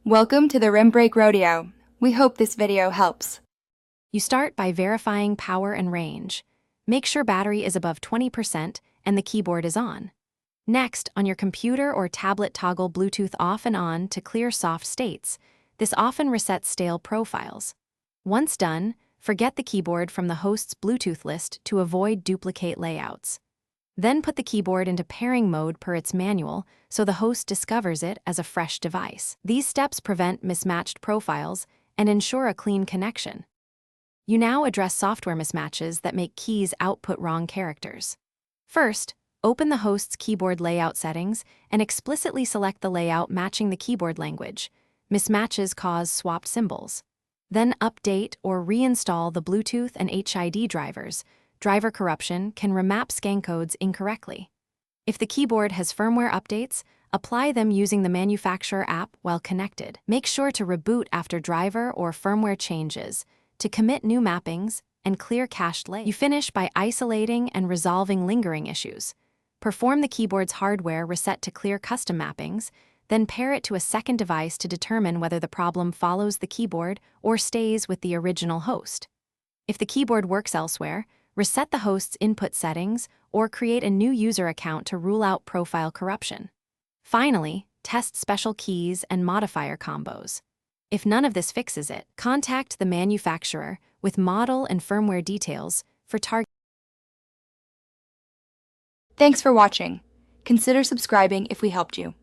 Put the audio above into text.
Welcome to the Rim Brake Rodeo. We hope this video helps. You start by verifying power and range. Make sure battery is above 20% and the keyboard is on. Next, on your computer or tablet, toggle Bluetooth off and on to clear soft states. This often resets stale profiles. Once done, forget the keyboard from the host's Bluetooth list to avoid duplicate layouts. Then put the keyboard into pairing mode per its manual so the host discovers it as a fresh device. These steps prevent mismatched profiles and ensure a clean connection. You now address software mismatches that make keys output wrong characters. First, open the host's keyboard layout settings and explicitly select the layout matching the keyboard language. Mismatches cause swapped symbols. Then update or reinstall the Bluetooth and HID drivers. Driver corruption can remap scan codes incorrectly. If the keyboard has firmware updates, apply them using the manufacturer app while connected. Make sure to reboot after driver or firmware changes to commit new mappings and clear cached layouts. You finish by isolating and resolving lingering issues. Perform the keyboard's hardware reset to clear custom mappings, then pair it to a second device to determine whether the problem follows the keyboard or stays with the original host. If the keyboard works elsewhere, reset the host's input settings or create a new user account to rule out profile corruption. Finally, test special keys and modifier combos. If none of this fixes it, contact the manufacturer with model and firmware details for target. Thanks for watching. Consider subscribing if we helped you.